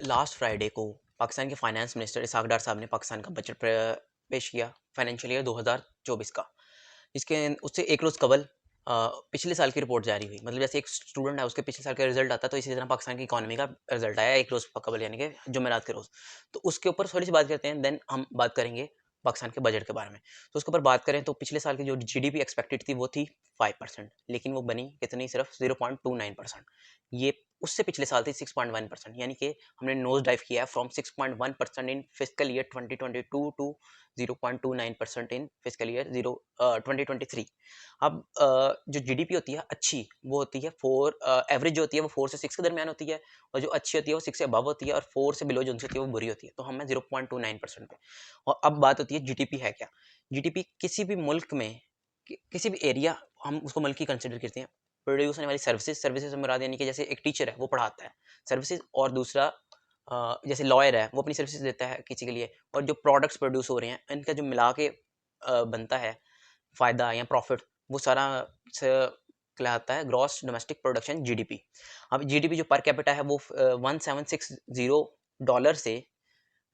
Last Friday को पाकिस्तान के finance minister इसहाक डार साहब ने पाकिस्तान का बजट पेश किया फाइनेंशियल ईयर 2024 का। इसके उससे एक रोज़ कबल पिछले साल की रिपोर्ट जारी हुई। मतलब जैसे एक स्टूडेंट है उसके पिछले साल का रिजल्ट आता है, तो इसी तरह पाकिस्तान की इकोनॉमी का रिजल्ट आया एक रोज़ कबल, यानी कि जुमेरात के रोज़। तो उसके ऊपर थोड़ी सी बात करते हैं, देन हम बात करेंगे पाकिस्तान के बजट के बारे में। तो उसके ऊपर बात करें तो पिछले साल की जो जीडीपी एक्सपेक्टेड थी वो थी 5%, लेकिन वो बनी कितनी, सिर्फ 0.29%। ये उससे पिछले साल थी 6.1%, यानी कि हमने नोज डाइव किया है from 6.1% in physical year 2022 to 0.29% in physical year 2023। अब जो जीडीपी होती है अच्छी, वो होती है 4, एवरेज जो होती है वो 4 से 6 के दरमियान होती है, और जो अच्छी होती है वो 6 से अबव होती है, और 4 से बिलो जो होती है वो बुरी होती है। तो हम 0.29% पे। और अब बात होती है जीडीपी है क्या। जीडीपी किसी भी मुल्क में किसी भी एरिया, हम उसको मुल्क की कंसिडर करते हैं। प्रोड्यूस होने वाली सर्विसेज से मुराद, यानी कि जैसे एक टीचर है वो पढ़ाता है सर्विसेज, और दूसरा जैसे लॉयर है वो अपनी सर्विसेज देता है किसी के लिए, और जो प्रोडक्ट्स प्रोड्यूस हो रहे हैं इनका जो मिला के बनता है फ़ायदा या प्रॉफिट, वो सारा से कहलाता है ग्रॉस डोमेस्टिक प्रोडक्शन जीडीपी। अब जीडीपी जो पर कैपिटा है वो 1760 डॉलर से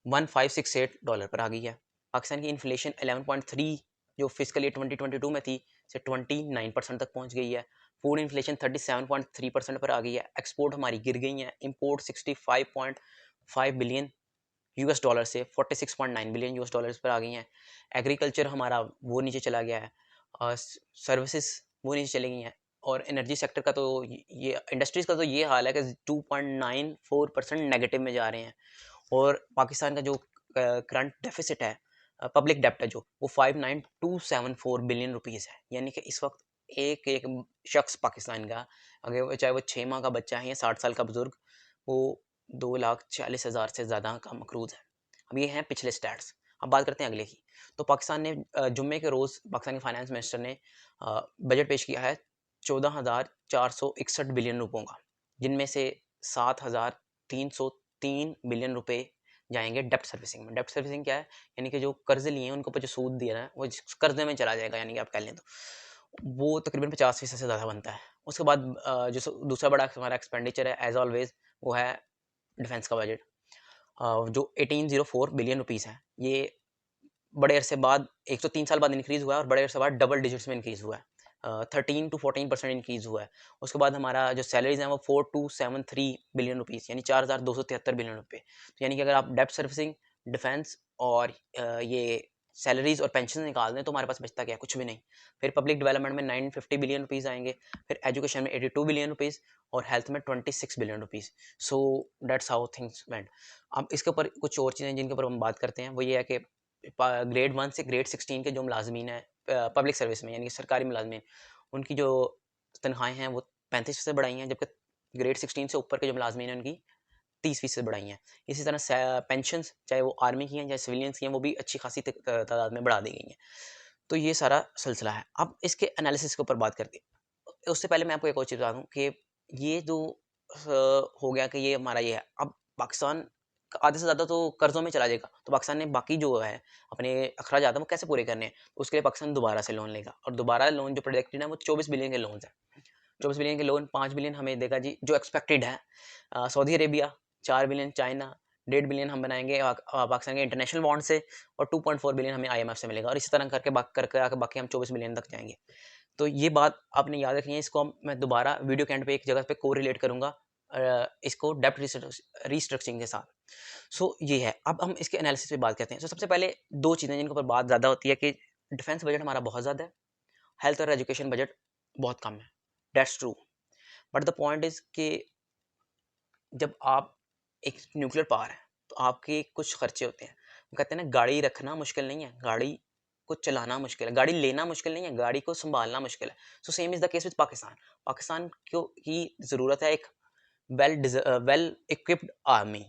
1568 डॉलर पर आ गई है। पाकिस्तान की इन्फ्लेशन 11.3 जो फिजिकल ईयर 2022 में थी से 29% तक पहुंच गई है। फूड इन्फ्लेशन 37.3% पर आ गई है। एक्सपोर्ट हमारी गिर गई है। इंपोर्ट 65.5 बिलियन यूएस डॉलर से 46.9 बिलियन यूएस डॉलर्स पर आ गई हैं। एग्रीकल्चर हमारा वो नीचे चला गया है, सर्विसेज वो नीचे चली गई हैं, और एनर्जी सेक्टर का तो ये इंडस्ट्रीज का तो ये हाल है कि 2.94% नेगेटिव में जा रहे हैं। और पाकिस्तान का जो करंट डेफिसिट है, पब्लिक डेप्ट है जो, वो 59274 बिलियन रुपीज़ है। यानी कि इस वक्त एक एक शख्स पाकिस्तान का, अगर चाहे वो 6 माह का बच्चा है या 60 साल का बुजुर्ग, वो 2,40,000 से ज़्यादा का मकरूज है। अब ये हैं पिछले स्टैट्स। अब बात करते हैं अगले की। तो पाकिस्तान ने जुम्मे के रोज़ पाकिस्तान के फाइनेंस मिनिस्टर ने बजट पेश किया है 14,461 बिलियन रुपयों का, जिनमें से 7,303 बिलियन रुपए जाएंगे डेप्ट सर्विसिंग में। डेप्ट सर्विसिंग क्या है, यानी कि जो कर्जे लिए हैं उनको ऊपर जो सूद दिया है वो कर्जे में चला जाएगा, यानी कि आप कह लें तो वो तकरीबन 50% से ज़्यादा बनता है। उसके बाद जो दूसरा बड़ा हमारा एक्सपेंडिचर है एज ऑलवेज, वो है डिफेंस का बजट, जो 1804 बिलियन रुपीज़ है। ये बड़े अरसे बाद 103 साल बाद इंक्रीज़ हुआ है, और बड़े अरसे बाद डबल डिजिट्स में इंक्रीज़ हुआ है। 13 to 14% इंक्रीज़ हुआ है। उसके बाद हमारा जो सैलरीज हैं वो 4273 बिलियन रुपीज़, यानी 4,273 बिलियन रुपये। तो यानी कि अगर आप डेप्ट सर्विसिंग, डिफेंस और ये सैलरीज और पेंशन निकाल दें तो हमारे पास बचता क्या है, कुछ भी नहीं। फिर पब्लिक डेवलपमेंट में 950 बिलियन रुपीज़ आएंगे, फिर एजुकेशन में 82 बिलियन रुपीज़, और हेल्थ में 26 billion rupees. So that's how things went. अब इसके ऊपर कुछ और चीज़ें जिनके ऊपर हम बात करते हैं, वो ये है कि ग्रेड 1 से ग्रेड 16 के जो मुलाजमीन हैं पब्लिक सर्विस में, यानी कि सरकारी मुलाजमीन, उनकी जो तनख्वाहें हैं वो 35% बढ़ाई हैं, जबकि ग्रेड 16 से ऊपर के जो मुलाजमीन हैं उनकी 30% बढ़ाई हैं। इसी तरह पेंशन, चाहे वो आर्मी की हैं चाहे सिविलियंस की हैं, वो भी अच्छी खासी तादाद में बढ़ा दी गई हैं। तो ये सारा सिलसिला है। अब इसके एनालिसिस के ऊपर बात करते हैं। उससे पहले मैं आपको एक और चीज़ बता दूँ कि ये जो हो गया कि ये हमारा ये है, अब पाकिस्तान आधे से ज़्यादा तो कर्ज़ों में चला जाएगा, तो पाकिस्तान ने बाकी जो है अपने अखराजात हैं वो कैसे पूरे करने हैं, तो उसके लिए पाकिस्तान दोबारा से लोन लेगा, और दोबारा लोन जो प्रोजेक्टेड है वो 24 बिलियन के लोन है। 24 बिलियन के लोन, 5 बिलियन हमें देगा जी जो एक्सपेक्टेड है Saudi Arabia, 4 billion China, 1.5 billion हम बनाएंगे पाकिस्तान के इंटरनेशनल बॉन्ड से, और 2.4 बिलियन हमें आईएमएफ से मिलेगा, और इसी तरह करके बाकी हम 24 बिलियन तक जाएंगे। तो ये बात आपने याद रखनी है। इसको मैं दोबारा वीडियो के एंड पे एक जगह पे को रिलेट करूंगा इसको डेप्ट रिस्ट्रक्चरिंग के साथ। सो ये है। अब हम इसके एनालिसिस पे बात करते हैं। सबसे पहले दो चीज़ें जिनके ऊपर बात ज़्यादा होती है कि डिफेंस बजट हमारा बहुत ज़्यादा है, हेल्थ और एजुकेशन बजट बहुत कम है। That's true, but the point is कि जब आप एक न्यूक्लियर पावर है तो आपके कुछ खर्चे होते हैं। वो कहते हैं ना, गाड़ी रखना मुश्किल नहीं है, गाड़ी को चलाना मुश्किल है, गाड़ी लेना मुश्किल नहीं है, गाड़ी को संभालना मुश्किल है। So same is the case with Pakistan. Pakistan को की ज़रूरत है एक वेल इक्विप्ड आर्मी,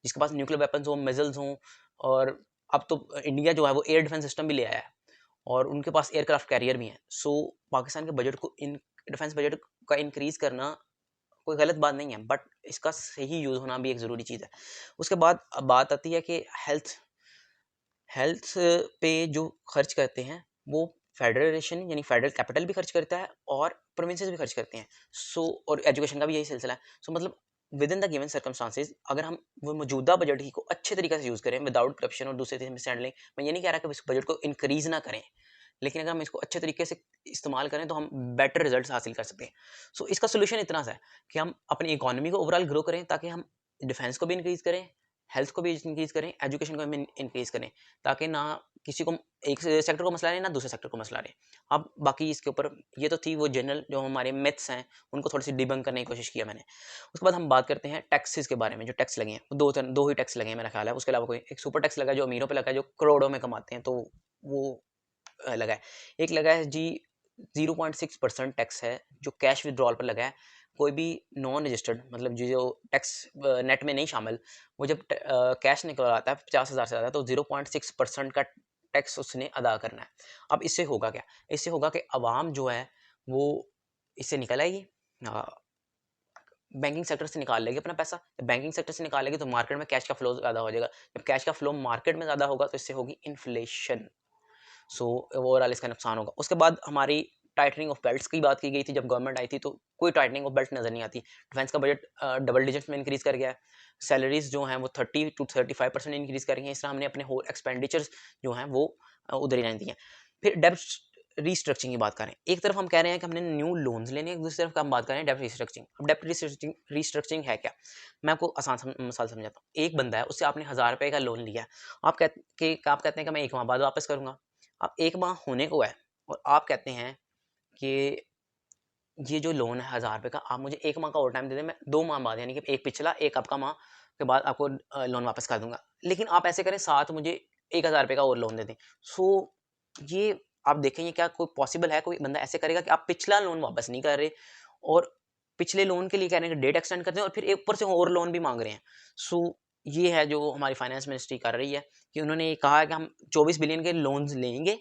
जिसके पास न्यूक्लियर वेपन्स हो, मिसाइल्स हों, और अब तो इंडिया जो है वो एयर डिफेंस सिस्टम भी ले आया है, और उनके पास एयरक्राफ्ट कैरियर भी हैं। सो पाकिस्तान के बजट को, इन डिफेंस बजट का इंक्रीज करना कोई गलत बात नहीं है, बट इसका सही यूज़ होना भी एक ज़रूरी चीज़ है। उसके बाद अब बात आती है कि हेल्थ हेल्थ पे जो खर्च करते हैं वो फेडरेशन यानी फेडरल कैपिटल भी खर्च करता है, और प्रोविंसेस भी खर्च करते हैं। सो और एजुकेशन का भी यही सिलसिला है। सो मतलब with in the given circumstances अगर हम वो मौजूदा बजट को अच्छे तरीके से यूज़ करें विदाउट करप्शन और दूसरे चीज़ मिसहैंडलिंग, मैं ये नहीं कह रहा कि इस बजट को इंक्रीज़ ना करें, लेकिन अगर हम इसको अच्छे तरीके से इस्तेमाल करें तो हम बेटर रिजल्ट्स हासिल कर सकते हैं। सो इसका सॉल्यूशन इतना सा है कि हम अपनी इकोनॉमी को ओवरऑल ग्रो करें ताकि हम डिफेंस को भी इंक्रीज़ करें, हेल्थ को भी इंक्रीज़ करें, एजुकेशन को भी इंक्रीज़ करें, ताकि ना किसी को एक सेक्टर को मसला रहे ना दूसरे सेक्टर को मसला रहे। अब बाकी इसके ऊपर ये तो थी वो जनरल जो हमारे मिथ्स हैं उनको थोड़ी सी डिबंक करने की कोशिश किया मैंने। उसके बाद हम बात करते हैं टैक्सेस के बारे में। जो टैक्स लगे हैं वो दो ही टैक्स लगे हैं मेरा ख्याल है, उसके अलावा कोई एक सुपर टैक्स लगा है जो अमीरों पे लगा है जो करोड़ों में कमाते हैं, तो वो लगा है। एक लगा है जी 0.6% टैक्स है जो कैश विड्रॉल पर लगा है। कोई भी नॉन रजिस्टर्ड मतलब जो टैक्स नेट में नहीं शामिल, वो जब कैश निकलवाता है 50,000 से ज़्यादा तो 0.6% का टैक्स उसने अदा करना है। अब इससे होगा क्या? इससे होगा कि आवाम जो है वो इससे निकल आएगी, बैंकिंग सेक्टर से निकाल लेगी अपना पैसा। बैंकिंग सेक्टर से निकालेगी तो मार्केट में कैश का फ्लो ज़्यादा हो जाएगा। जब कैश का फ्लो मार्केट में ज़्यादा होगा तो इससे होगी इन्फ्लेशन। सो ओवरऑल इसका नुकसान होगा। उसके बाद हमारी टाइटनिंग ऑफ बेल्ट्स की बात की गई थी। जब गवर्नमेंट आई थी तो कोई टाइटनिंग ऑफ बेल्ट नज़र नहीं आती। डिफेंस का बजट डबल डिजिट्स में इंक्रीज़ कर गया है। सैलरीज जो हैं वो 30 टू 35% इंक्रीज़ कर गई हैं। इस तरह हमने अपने होल एक्सपेंडिचर्स जो हैं वो उधर ही रहने दिए हैं। फिर डेब्ट रीस्ट्रक्चरिंग की बात करें, एक तरफ हम कह रहे हैं कि हमने न्यू लोन्स लेने हैं, एक दूसरी तरफ हम बात करें डेब्ट रीस्ट्रक्चरिंग। अब डेब्ट रीस्ट्रक्चरिंग है क्या? मैं आपको आसान मिसाल समझाता हूँ। एक बंदा है, उससे आपने 1000 रुपये का लोन लिया है। आप कहते हैं कि मैं 1 माह बाद वापस करूंगा। अब 1 माह होने को है और आप कहते हैं कि ये जो लोन है 1000 रुपये का, आप मुझे 1 माह का और टाइम दे दें, मैं 2 माह बाद यानी कि एक पिछला एक आपका माह के बाद आपको लोन वापस कर दूंगा। लेकिन आप ऐसे करें साथ मुझे 1000 रुपये का और लोन दे दें। सो ये आप देखेंगे क्या कोई पॉसिबल है, कोई बंदा ऐसे करेगा कि आप पिछला लोन वापस नहीं कर रहे और पिछले लोन के लिए कह रहे हैं कि डेट एक्सटेंड कर दें और फिर ऊपर से और लोन भी मांग रहे हैं। सो ये है जो हमारी फाइनेंस मिनिस्ट्री कर रही है कि उन्होंने ये कहा है कि हम 24 बिलियन के लोन्स लेंगे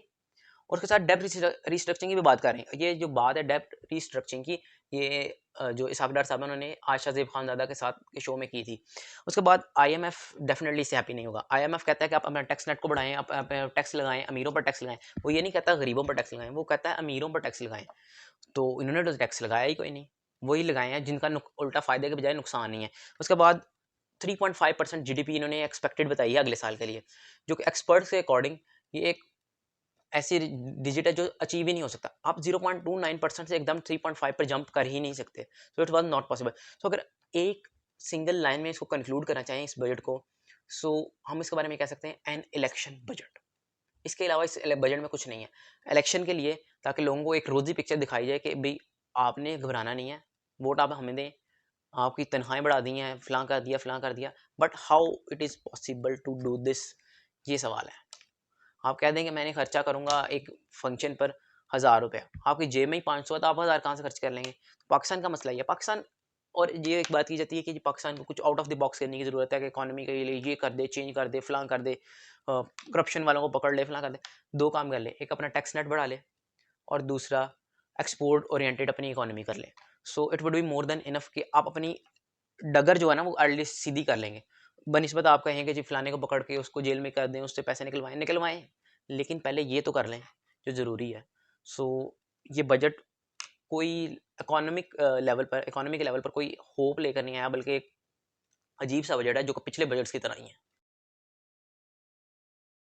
और उसके साथ डेब्ट रिस्ट्रक्चरिंग की भी बात कर रहे हैं। ये जो बात है डेब्ट रिस्ट्रक्चरिंग की, ये जो इसहाक डार साहब उन्होंने आशा ज़ेब खानज़ादा के साथ के शो में की थी। उसके बाद आईएमएफ डेफिनेटली इससे हैप्पी नहीं होगा। आईएमएफ कहता है कि आप अपना टैक्स नेट को बढ़ाएं, आप टैक्स लगाएं, अमीरों पर टैक्स लगाएं। वो ये नहीं कहता गरीबों पर टैक्स लगाएं, वो कहता है अमीरों पर टैक्स लगाएं। तो इन्होंने तो टैक्स लगाया ही कोई नहीं, वही लगाए हैं जिनका उल्टा फायदे के बजाय नुकसान ही है। उसके बाद 3.5% जीडीपी इन्होंने एक्सपेक्टेड बताई है अगले साल के लिए, जो कि एक्सपर्ट्स के अकॉर्डिंग ये एक ऐसी डिजिट है जो अचीव ही नहीं हो सकता। आप 0.29% से एकदम 3.5 पर जंप कर ही नहीं सकते। So it was not possible. So अगर एक सिंगल लाइन में इसको कंक्लूड करना चाहें इस बजट को, सो हम इसके बारे में कह सकते हैं एन इलेक्शन बजट। इसके अलावा इस बजट में कुछ नहीं है। इलेक्शन के लिए ताकि लोगों को एक रोजी पिक्चर दिखाई जाए कि भाई आपने घबराना नहीं है, वोट आप हमें दें, आपकी तनख्वाहें बढ़ा दी हैं, फलां कर दिया फलां कर दिया। But how it is possible to do this, ये सवाल है। आप कह देंगे मैंने खर्चा करूंगा एक फंक्शन पर 1000 रुपया, आपकी जेब में ही 500 है तो आप 1000 कहाँ से खर्च कर लेंगे? तो पाकिस्तान का मसला ही है। पाकिस्तान और ये एक बात की जाती है कि पाकिस्तान को कुछ आउट ऑफ द बॉक्स करने की ज़रूरत है कि इकोनॉमी के लिए ये कर दे, चेंज कर दे, फलां कर दे, करप्शन वालों को पकड़ ले, फलां कर दे। दो काम कर ले, एक अपना टैक्स नेट बढ़ा ले और दूसरा एक्सपोर्ट ओरिएंटेड अपनी इकोनॉमी कर ले। So it would be more than enough कि आप अपनी डगर जो है ना वो एटलीस्ट सीधी कर लेंगे। बनिस्बत आप कहेंगे जी फलाने को पकड़ के उसको जेल में कर दें, उससे पैसे निकलवाएं, लेकिन पहले ये तो कर लें जो ज़रूरी है। सो ये बजट कोई इकोनॉमी के लेवल पर कोई होप लेकर नहीं आया, बल्कि एक अजीब सा बजट है जो पिछले बजट्स की तरह ही है।